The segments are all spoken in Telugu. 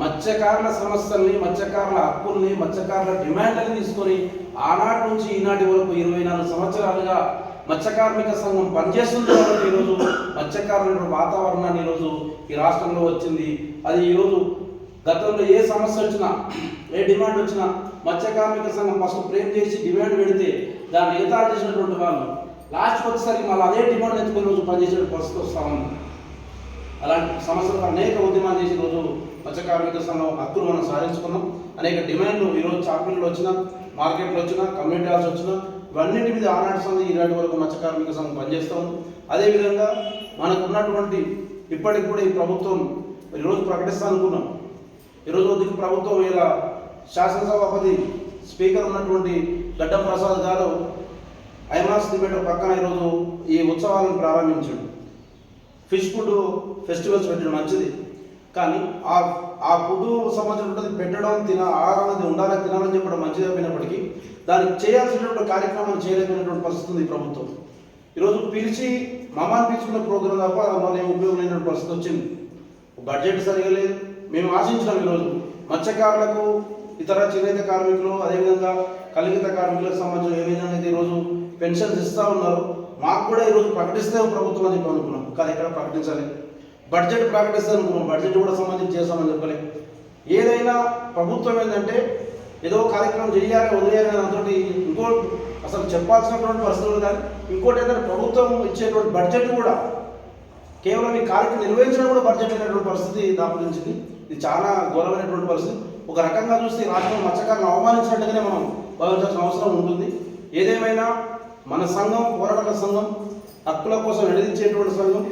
మత్స్యకారుల సమస్యల్ని, మత్స్యకారుల హక్కుల్ని, మత్స్యకారుల డిమాండ్లను తీసుకొని ఆనాటి నుంచి ఈనాటి వరకు 24 సంవత్సరాలుగా మత్స్య కార్మిక సంఘం పనిచేస్తుంది కాబట్టి ఈరోజు మత్స్యకారుల వాతావరణాన్ని ఈరోజు ఈ రాష్ట్రంలో వచ్చింది. అది ఈరోజు గతంలో ఏ సమస్య వచ్చినా, ఏ డిమాండ్ వచ్చినా మత్స్య కార్మిక సంఘం ఫస్ట్ ఫ్రేమ్ చేసి డిమాండ్ పెడితే దాన్ని ఎగతాళి చేసినటువంటి వాళ్ళు లాస్ట్కి వచ్చేసరికి మళ్ళీ అదే డిమాండ్ ఎత్తుకుని రోజు పనిచేసే పరిస్థితి వస్తూ ఉంది. అలాంటి సమస్యలు అనేక ఉద్యమాలు చేసి రోజు మత్స్య కార్మిక సంఘం హక్కులు మనం సాధించుకున్నాం. అనేక డిమాండ్లు ఈరోజు చాక్లెట్లు వచ్చినా, మార్కెట్లో వచ్చినా, కమ్యూనిటీ హాల్స్ వచ్చినా ఇవన్నింటి మీద ఆనాటి సంది ఈనాటి వరకు మత్స్య కార్మిక సంఘం పనిచేస్తాం. అదేవిధంగా మనకు ఉన్నటువంటి ఇప్పటికి కూడా ఈ ప్రభుత్వం ఈరోజు ప్రకటిస్తా అనుకున్నాం. ఈరోజు ప్రభుత్వం ఇలా శాసనసభాపతి స్పీకర్ ఉన్నటువంటి గడ్డం ప్రసాద్ గారు ఐమాస్ థియేటర్ పక్కన ఈరోజు ఈ ఉత్సవాలను ప్రారంభించాడు. ఫిష్ ఫుడ్ ఫెస్టివల్స్ పెట్టడం మంచిది, కానీ ఆ ఫుడ్ సంబంధించినటువంటి పెట్టడం ఆహారం అనేది ఉండాలని తినాలని చెప్పడం మంచిది అయిపోయినప్పటికీ దానికి చేయాల్సినటువంటి కార్యక్రమాలు చేయలేకపోయినటువంటి పరిస్థితి ఉంది ప్రభుత్వం. ఈరోజు పిలిచి మమాన్ని పిలుచుకున్న ప్రోగ్రాం తప్ప మన ఏం ఉపయోగం లేనటువంటి పరిస్థితి వచ్చింది. బడ్జెట్ సరిగా లేదు. మేము ఆశించినాం ఈరోజు మత్స్యకారులకు, ఇతర చేనేత కార్మికులు, అదేవిధంగా కలిగిత కార్మికులకు సంబంధించిన ఏ విధంగా అయితే ఈరోజు పెన్షన్స్ ఇస్తూ ఉన్నారు, మాకు కూడా ఈరోజు ప్రకటిస్తే ప్రభుత్వం అని చెప్పి అనుకున్నాం. కానీ ఎక్కడ ప్రకటించాలి? బడ్జెట్ ప్రకటిస్తే అనుకున్నాం, బడ్జెట్ కూడా సంబంధించి చేస్తామని చెప్పలే. ఏదైనా ప్రభుత్వం ఏంటంటే ఏదో కార్యక్రమం చేయాలి, వదిలేయాలి దాంతో ఇంకో అసలు చెప్పాల్సినటువంటి పరిస్థితులు. కానీ ఇంకోటి ఏంటంటే ప్రభుత్వం ఇచ్చేటువంటి బడ్జెట్ కూడా కేవలం ఈ కార్యక్రమం నిర్వహించడం కూడా బడ్జెట్ అయినటువంటి పరిస్థితి దాపురించింది. ఇది చాలా ఘోరమైనటువంటి పరిస్థితి. ఒక రకంగా చూస్తే రాష్ట్రం మత్స్యకారులను అవమానించినట్టుగానే మనం భావించాల్సిన అవసరం ఉంటుంది. ఏదేమైనా మన సంఘం పోరాటాల సంఘం, హక్కుల కోసం నిలదించేటువంటి సంఘం,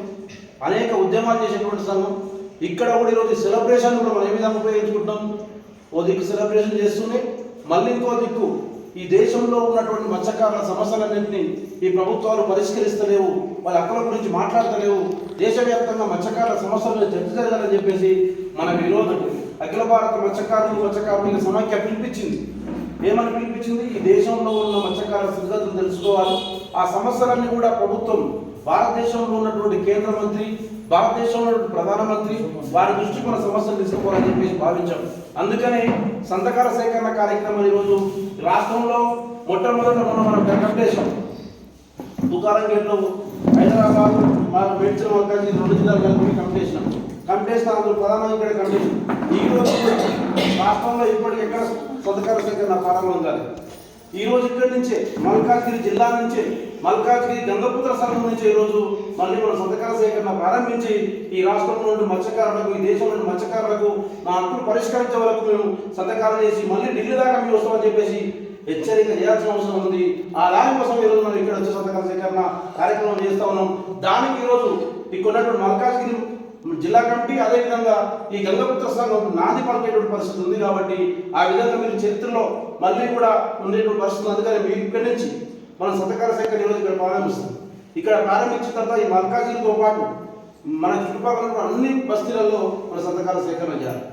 అనేక ఉద్యమాలు చేసేటువంటి సంఘం. ఇక్కడ కూడా ఈరోజు సెలబ్రేషన్ కూడా మనం ఏ విధంగా ఉపయోగించుకుంటాం? ఓ దిక్కు సెలబ్రేషన్ చేస్తూనే మళ్ళీ ఇంకో దిక్కు ఈ దేశంలో ఉన్నటువంటి మత్స్యకారుల సమస్యలన్నింటినీ ఈ ప్రభుత్వాలు పరిష్కరిస్తలేవు, వాళ్ళ హక్కుల గురించి మాట్లాడతలేవు. దేశవ్యాప్తంగా మత్స్యకారుల సమస్యలు చర్చ జరగాలని చెప్పేసి మనకు ఈరోజు అఖిల భారత మత్స్యకారుల సమాఖ్య పిలిపించింది. ఏమని పిలిపించింది? ఈ దేశంలో ఉన్న మత్స్యకారుల స్థితిగతులు తెలుసుకోవాలి. ఆ సమస్యలన్నీ కూడా ప్రభుత్వం, భారతదేశంలో ఉన్నటువంటి కేంద్ర మంత్రి, భారతదేశంలో ప్రధానమంత్రి వారి దృష్టికి మన సమస్యలు తీసుకోవాలని చెప్పేసి భావించాం. అందుకనే సంతకాల సేకరణ కార్యక్రమం ఈరోజు రాష్ట్రంలో మొట్టమొదట మనం కంపిటీషన్ తుకారం గేట్లో హైదరాబాద్ మేడ్చల్ మల్కాజ్గిరి 2 జిల్లాలు కలిపి కంపిటీషన్ అందులో ప్రధానంగా ఇక్కడ కంపిటీషన్. ఈరోజు రాష్ట్రంలో ఇప్పటికి ఎక్కడ సంతకాల సేకరణ ప్రారంభం కాదు. ఈరోజు ఇక్కడి నుంచే మల్కాజ్గిరి జిల్లా నుంచే, మల్కాజ్గిరి గంగపుత్ర సంఘం నుంచి ఈరోజు మళ్ళీ మనం సంతకాల సేకరణ ప్రారంభించి ఈ రాష్ట్రంలో నుండి మత్స్యకారులకు, ఈ దేశంలో నుండి మత్స్యకారులకు మా హక్కులు పరిష్కరించే వరకు మేము సంతకాలు చేసి మళ్ళీ ఢిల్లీ దాకా మేము వస్తామని చెప్పేసి హెచ్చరిక చేయాల్సిన అవసరం ఉంది. ఆ దానికోసం ఈరోజు మనం ఇక్కడ వచ్చే సంతకాల సేకరణ కార్యక్రమం చేస్తా ఉన్నాం. దానికి ఈరోజు ఇక్కడ ఉన్నటువంటి మల్కాజ్గిరి జిల్లా కమిటీ, అదేవిధంగా ఈ గంగపుత్ర సంఘం నాంది పలికేటువంటి పరిస్థితి ఉంది. కాబట్టి ఆ విధంగా మీరు చరిత్రలో మళ్ళీ కూడా ఉండేటువంటి పరిస్థితులు. అందుకని మీరు ఇక్కడి నుంచి మనం సంతకాల సేకరణ ఈరోజు ఇక్కడ ప్రారంభిస్తాం. ఇక్కడ ప్రారంభించిన తర్వాత ఈ మల్కాజ్గిరితో పాటు మన చుట్టుపక్కల అన్ని బస్తీలలో మన సంతకాల సేకరణ చేయాలి,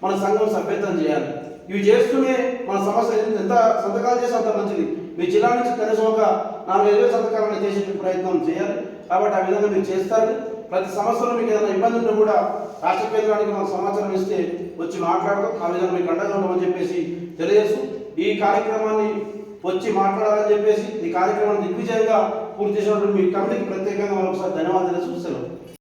మన సంఘం సభ్యత్వం చేయాలి. ఇవి చేస్తూనే మన సమస్య ఎంత సంతకాలు చేస్తే అంత మంచిది. మీ జిల్లా నుంచి కనీసం ఒక 4,000 సంతకాలను చేసే ప్రయత్నం చేయాలి. కాబట్టి ఆ విధంగా మీరు చేస్తారు. ప్రతి సమస్యలో మీకు ఏదైనా ఇబ్బంది ఉంటే కూడా రాష్ట్ర కేంద్రానికి మనకు సమాచారం ఇస్తే వచ్చి మాట్లాడతాం. ఆ విధంగా మీకు అండగా ఉండమని చెప్పేసి తెలియజేస్తూ ఈ కార్యక్రమాన్ని వచ్చి మాట్లాడాలని చెప్పేసి ఈ కార్యక్రమాన్ని దిగ్విజయంగా పూర్తి చేసినటువంటి మీ కమిటీకి ప్రత్యేకంగా మరొకసారి ధన్యవాదాలు తెలుసు.